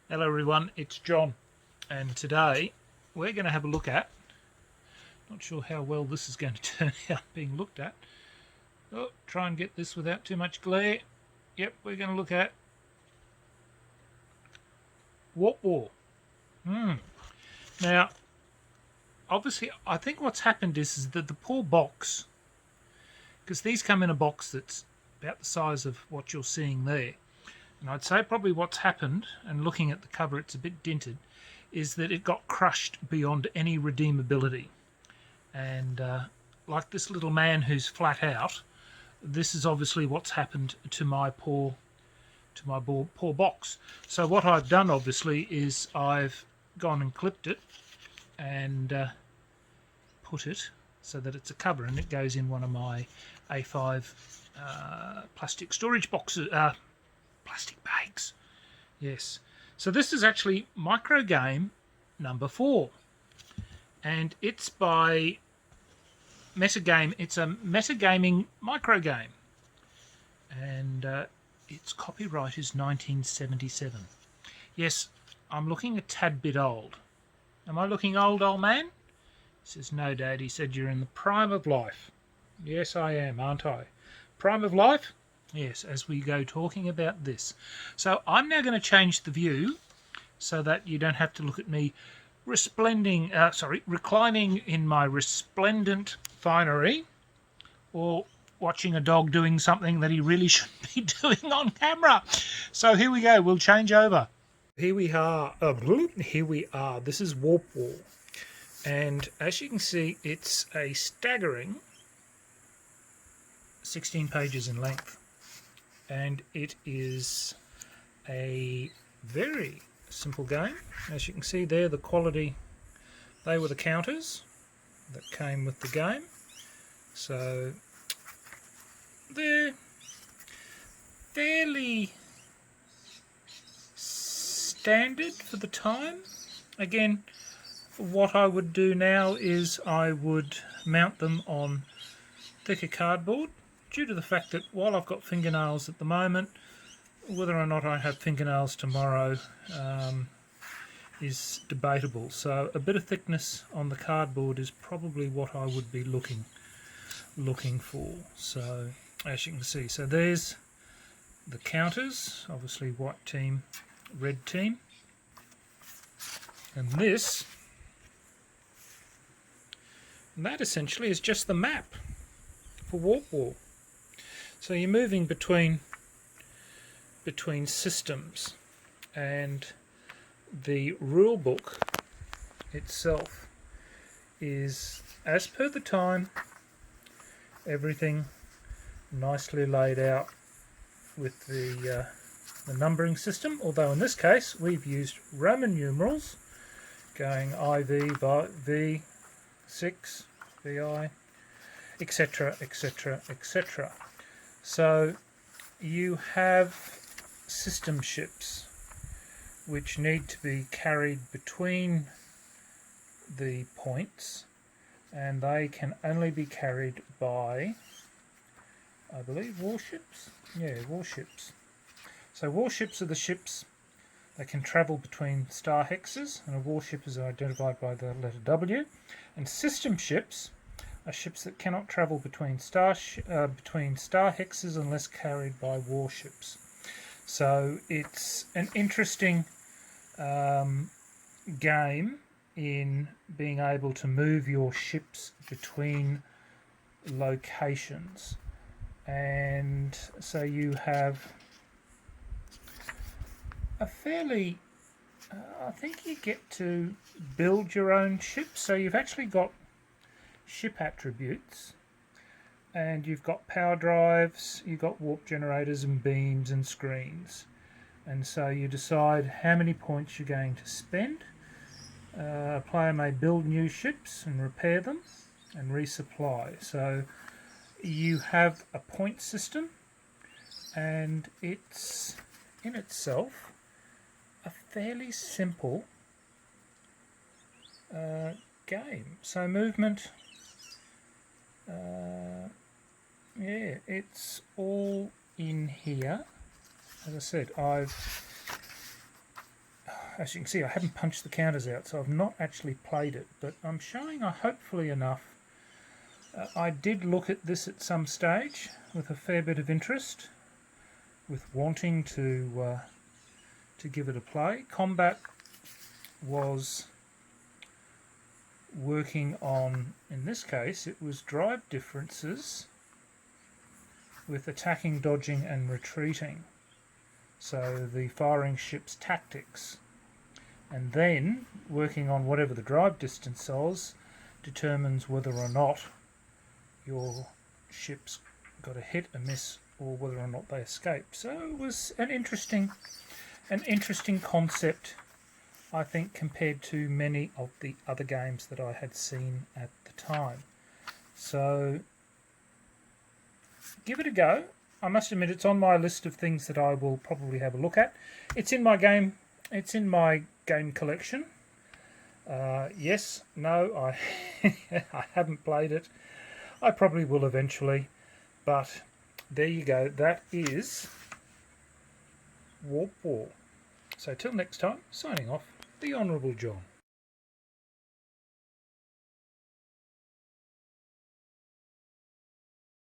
Hello everyone, it's John, and today we're going to have a look at, not sure how well this is going to turn out being looked at. Oh, try and get this without too much glare. Yep, we're going to look at Warp War. Now, obviously, I think what's happened is that the poor box, because these come in a box that's about the size of what you're seeing there, and I'd say probably what's happened, and looking at the cover it's a bit dented, is that it got crushed beyond any redeemability. And like this little man who's flat out, this is obviously what's happened to my poor box. So what I've done obviously is I've gone and clipped it and put it so that it's a cover, and it goes in one of my A5 plastic storage boxes, plastic bags. Yes. So this is actually micro game number 4, and it's by Metagame. It's a Metagaming micro game, and its copyright is 1977. Yes, I'm looking a tad bit old. Am I looking old man? He says, no, Dad. He said, you're in the prime of life. Yes, I am, aren't I? Prime of life? Yes, as we go talking about this. So I'm now going to change the view so that you don't have to look at me reclining in my resplendent finery, or watching a dog doing something that he really shouldn't be doing on camera. So here we go. We'll change over. Here we are. Here we are. This is Warp War. And as you can see, it's a staggering 16 pages in length. And it is a very simple game. As you can see there, the quality, they were the counters that came with the game. So they're fairly standard for the time. Again, what I would do now is I would mount them on thicker cardboard, due to the fact that while I've got fingernails at the moment, whether or not I have fingernails tomorrow is debatable. So a bit of thickness on the cardboard is probably what I would be looking for. So as you can see, so there's the counters, obviously white team, red team, and this, and that essentially is just the map for Warp War. So you're moving between systems, and the rule book itself is, as per the time, everything nicely laid out with the numbering system, although in this case we've used Roman numerals going IV, V6, VI, etc, etc, etc. So you have system ships which need to be carried between the points, and they can only be carried by, I believe, warships? Yeah, warships. So warships are the ships that can travel between star hexes, and a warship is identified by the letter W, and system ships are ships that cannot travel between star hexes unless carried by warships. So it's an interesting game in being able to move your ships between locations. And so you have a fairly, I think you get to build your own ships. So you've actually got ship attributes, and you've got power drives, you've got warp generators and beams and screens, and so you decide how many points you're going to spend. A player may build new ships and repair them and resupply. So you have a point system, and it's in itself a fairly simple game. So movement, yeah, it's all in here. As I said, as you can see, I haven't punched the counters out, so I've not actually played it, but I'm showing hopefully enough. I did look at this at some stage with a fair bit of interest, with wanting to give it a play. Combat was working on, in this case, it was drive differences with attacking, dodging and retreating. So the firing ship's tactics. And then working on whatever the drive distance was determines whether or not your ship's got a hit, a miss, or whether or not they escape. So it was an interesting concept, I think, compared to many of the other games that I had seen at the time. So give it a go. I must admit it's on my list of things that I will probably have a look at. It's in my game collection. Yes, no, I haven't played it. I probably will eventually, but there you go. That is Warp War. So till next time, signing off, the Honourable John.